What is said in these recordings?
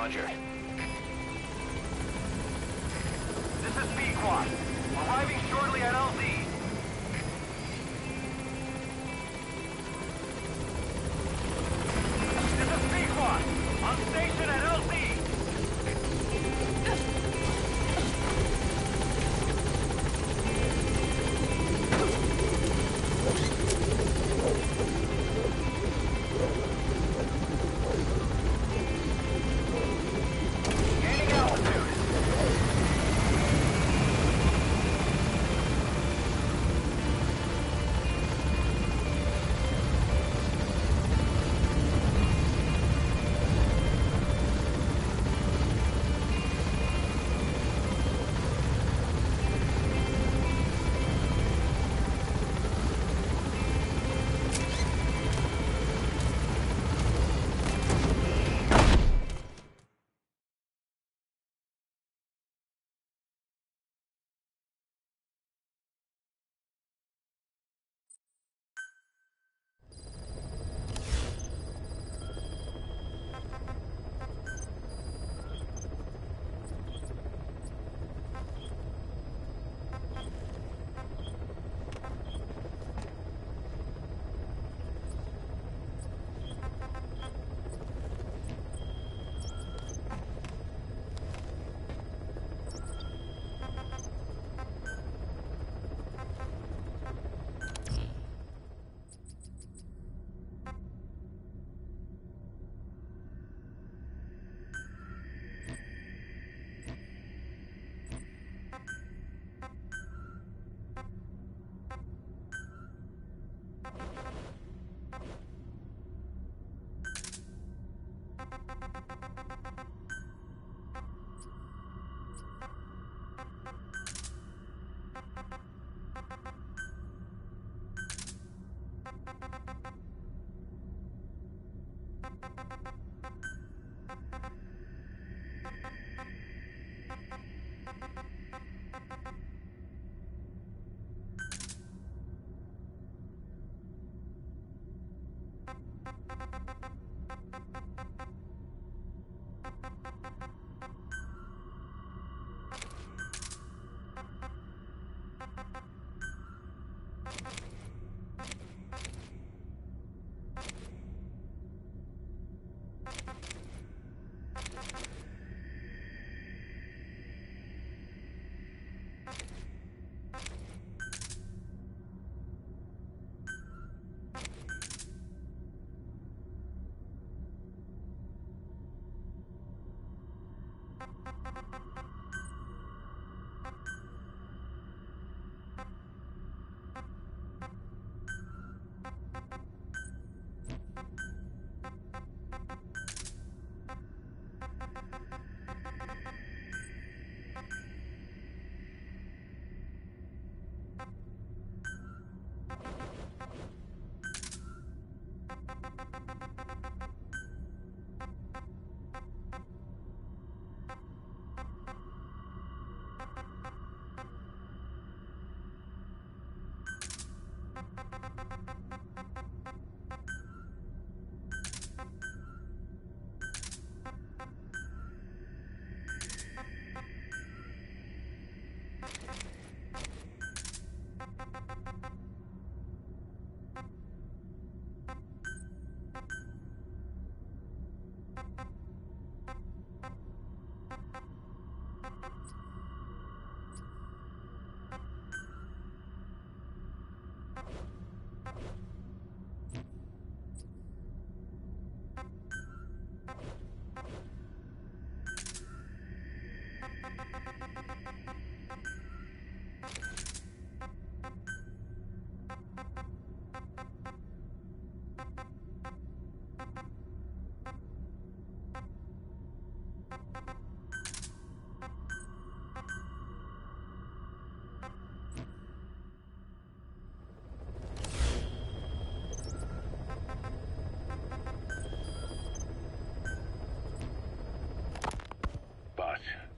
Roger. This is Pequod. Arriving shortly at LZ. This is Pequod. On station at LZ.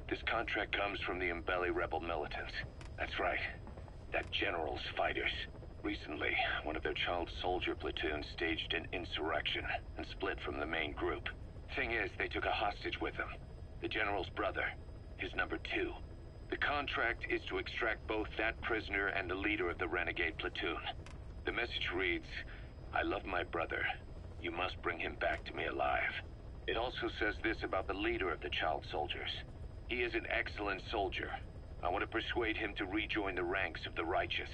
This contract comes from the Mbeli rebel militants. That's right. That general's fighters. Recently, one of their child soldier platoons staged an insurrection and split from the main group. Thing is, they took a hostage with them. The General's brother. His number 2. The contract is to extract both that prisoner and the leader of the renegade platoon. The message reads, "I love my brother. You must bring him back to me alive." It also says this about the leader of the child soldiers. "He is an excellent soldier. I want to persuade him to rejoin the ranks of the righteous."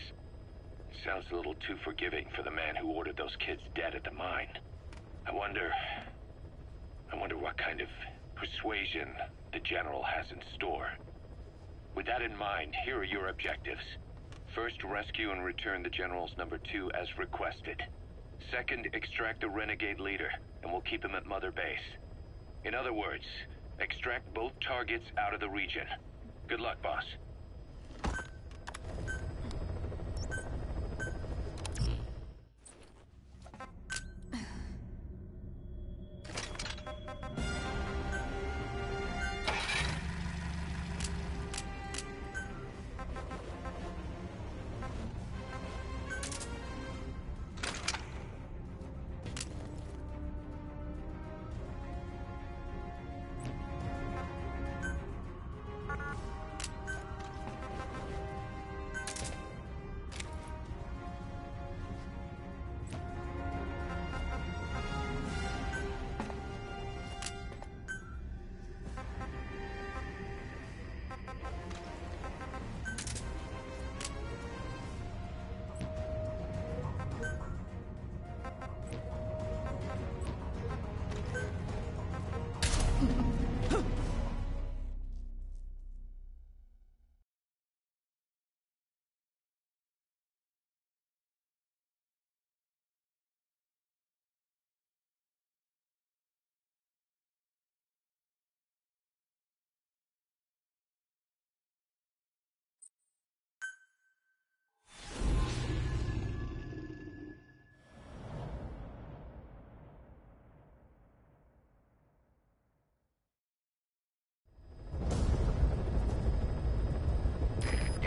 Sounds a little too forgiving for the man who ordered those kids dead at the mine. I wonder what kind of persuasion the General has in store. With that in mind, here are your objectives. First, rescue and return the General's number 2 as requested. Second, extract the renegade leader, and we'll keep him at Mother Base. In other words, extract both targets out of the region. Good luck, boss.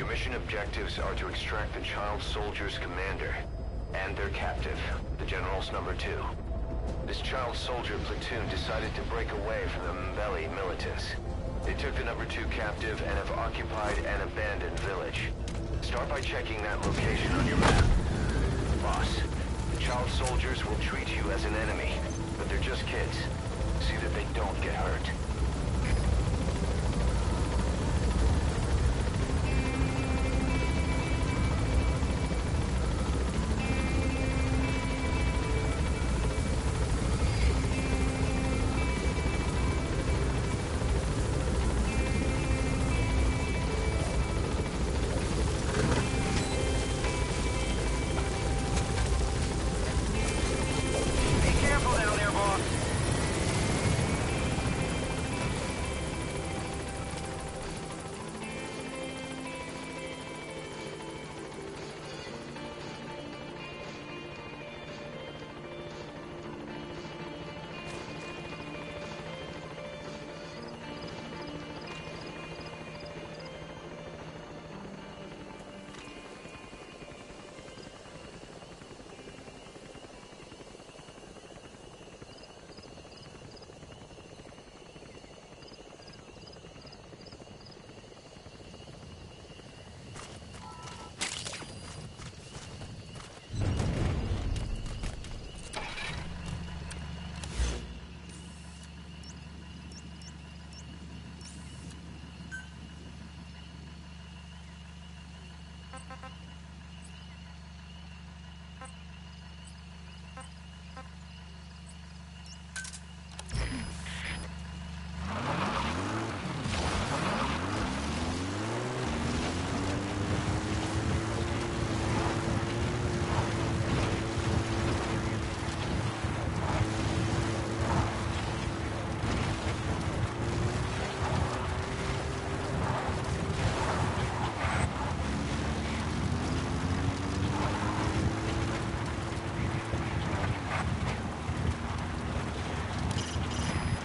Mission objectives are to extract the child soldier's commander and their captive, the General's number 2. This child soldier platoon decided to break away from the Mbeli militants. They took the number 2 captive and have occupied an abandoned village. Start by checking that location on your map. Boss, the child soldiers will treat you as an enemy, but they're just kids. See that they don't get hurt.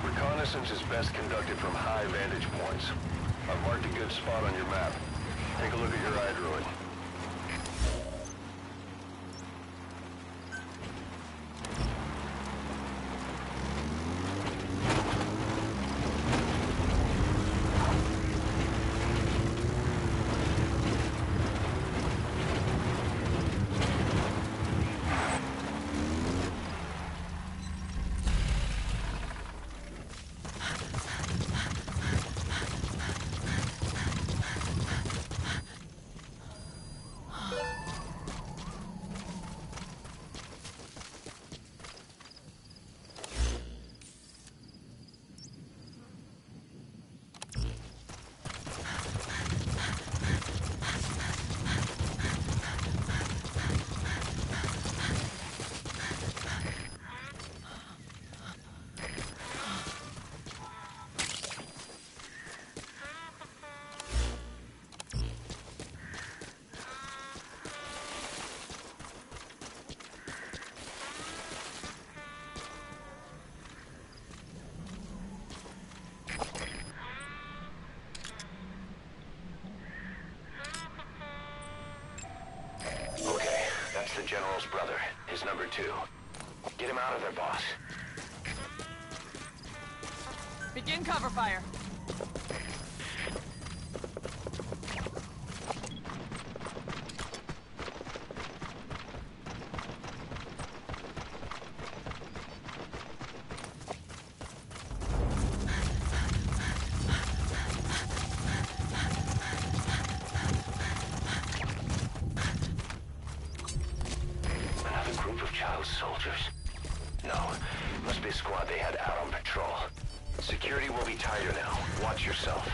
Reconnaissance is best conducted from high vantage points. I've marked a good spot on your map. Take a look at your iDroid. 2. Get him out of there, boss. Begin cover fire. Soldiers? No. Must be a squad they had out on patrol. Security will be tighter now. Watch yourself.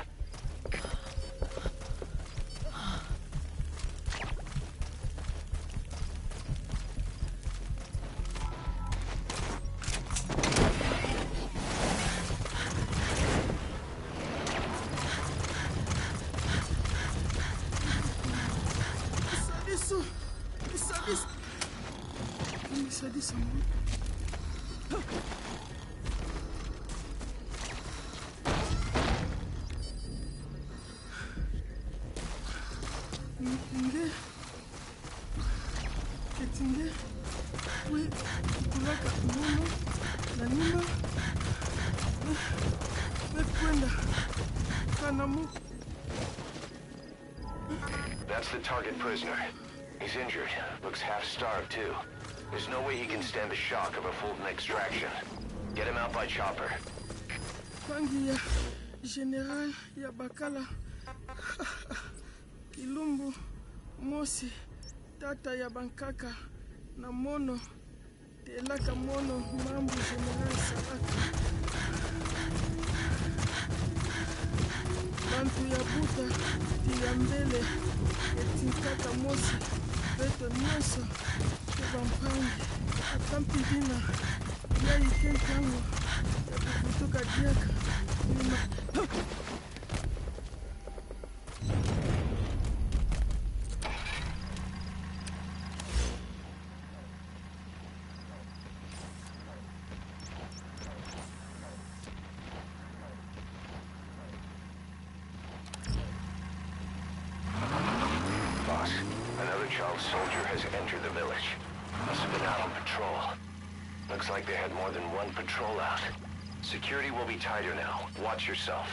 That's the target prisoner. He's injured. Looks half-starved, too. There's no way he can stand the shock of a Fulton extraction. Get him out by chopper. Bangi ya General ya Bakala. Kilumbu, Mosi, Tata ya Bankaka, na Mono, Telaka Mono, Mambu General Salaka. Bantu ya Buta, Tiyambele, Etinkaka Mosi, Beto Nyoso, Kebampangi, Akampi Dina, Yai Kentango, ya Kutuka Diaka, Nima. Another child soldier has entered the village. Must have been out on patrol. Looks like they had more than one patrol out. Security will be tighter now. Watch yourself.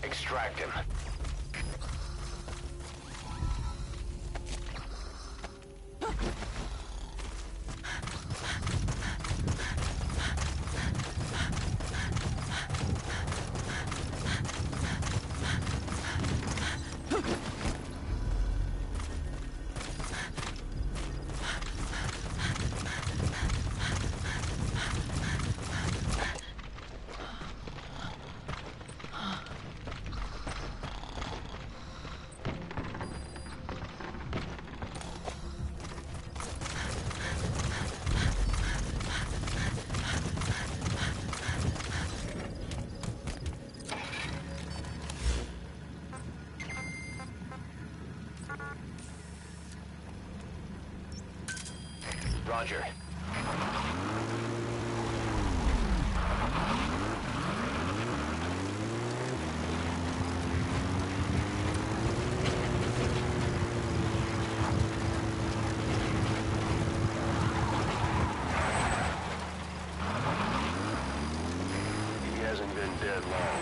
Extract him. Roger. He hasn't been dead long.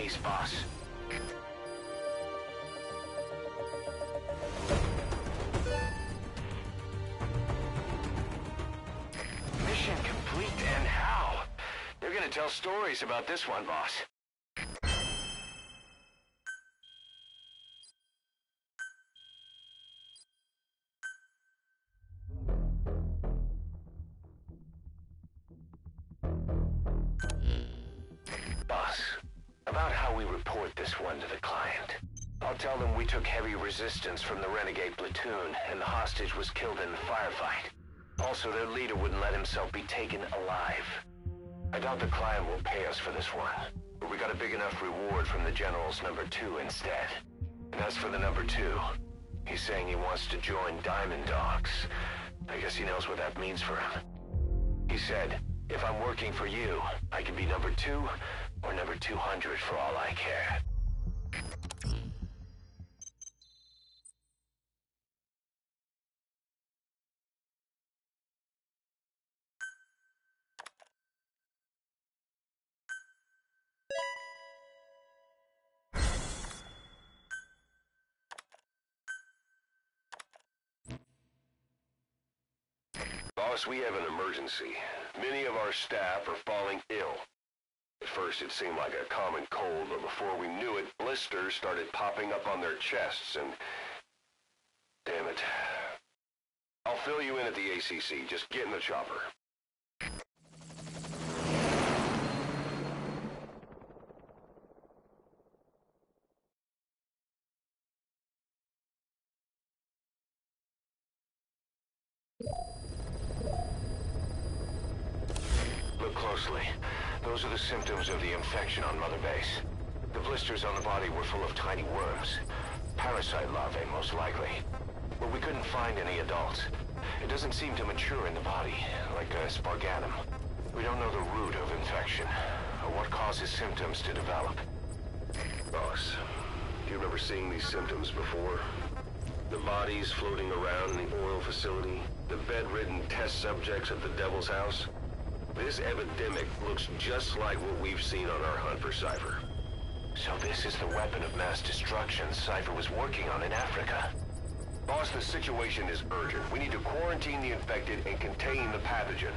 base, boss. Mission complete, and how? They're gonna tell stories about this one, boss. Boss, about how we report this one to the client. I'll tell them we took heavy resistance from the renegade platoon, and the hostage was killed in the firefight. Also, their leader wouldn't let himself be taken alive. I doubt the client will pay us for this one, but we got a big enough reward from the General's number 2 instead. And as for the number 2, he's saying he wants to join Diamond Dogs. I guess he knows what that means for him. He said, if I'm working for you, I can be number 2 or number 200 for all I care. Boss, we have an emergency. Many of our staff are falling ill. At first it seemed like a common cold, but before we knew it, blisters started popping up on their chests and... Damn it. I'll fill you in at the ACC. Just get in the chopper. Look closely. Those are the symptoms of the infection on Mother Base. The blisters on the body were full of tiny worms. Parasite larvae, most likely. But we couldn't find any adults. It doesn't seem to mature in the body, like a spargatum. We don't know the root of infection, or what causes symptoms to develop. Boss, do you remember seeing these symptoms before? The bodies floating around in the oil facility, the bedridden test subjects at the Devil's House. This epidemic looks just like what we've seen on our hunt for Cypher. So this is the weapon of mass destruction Cypher was working on in Africa. Boss, the situation is urgent. We need to quarantine the infected and contain the pathogen.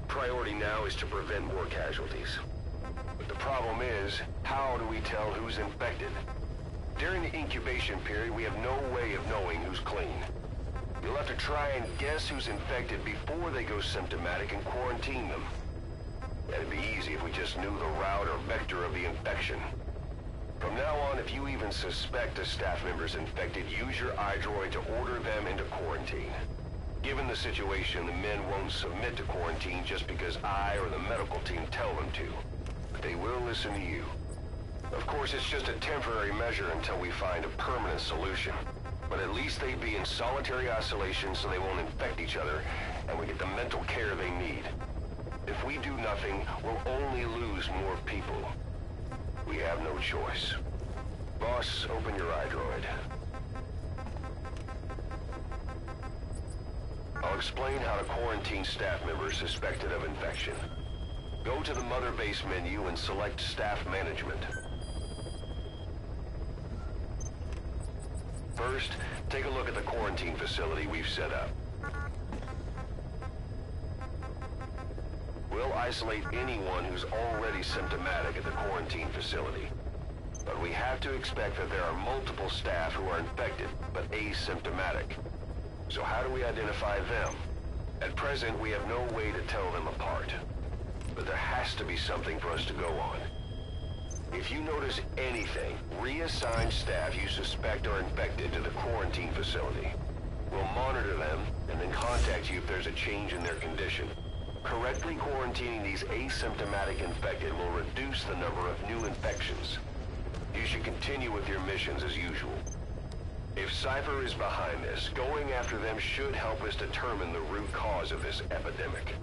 Priority now is to prevent more casualties. But the problem is, how do we tell who's infected? During the incubation period, we have no way of knowing who's clean. You'll have to try and guess who's infected before they go symptomatic and quarantine them. That'd be easy if we just knew the route or vector of the infection. From now on, if you even suspect a staff member's infected, use your iDroid to order them into quarantine. Given the situation, the men won't submit to quarantine just because I or the medical team tell them to. But they will listen to you. Of course, it's just a temporary measure until we find a permanent solution. But at least they'd be in solitary isolation so they won't infect each other, and we get the mental care they need. If we do nothing, we'll only lose more people. We have no choice. Boss, open your iDroid. I'll explain how to quarantine staff members suspected of infection. Go to the Mother Base menu and select Staff Management. First, take a look at the quarantine facility we've set up. We'll isolate anyone who's already symptomatic at the quarantine facility. But we have to expect that there are multiple staff who are infected, but asymptomatic. So how do we identify them? At present, we have no way to tell them apart. But there has to be something for us to go on. If you notice anything, reassign staff you suspect are infected to the quarantine facility. We'll monitor them and then contact you if there's a change in their condition. Correctly quarantining these asymptomatic infected will reduce the number of new infections. You should continue with your missions as usual. If Cypher is behind this, going after them should help us determine the root cause of this epidemic.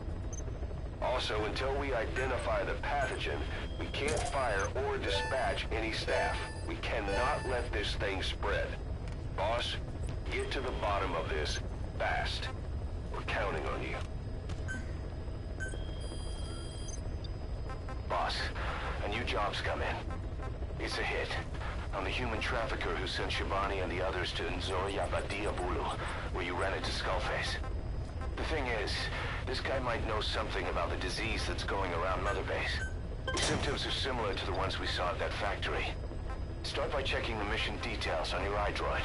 Also, until we identify the pathogen, we can't fire or dispatch any staff. We cannot let this thing spread. Boss, get to the bottom of this fast. We're counting on you. Boss, a new job's come in. It's a hit. On the human trafficker who sent Shabani and the others to Nzoya Badia Bulu, where you ran into Skullface. The thing is, this guy might know something about the disease that's going around Mother Base. Symptoms are similar to the ones we saw at that factory. Start by checking the mission details on your iDroid.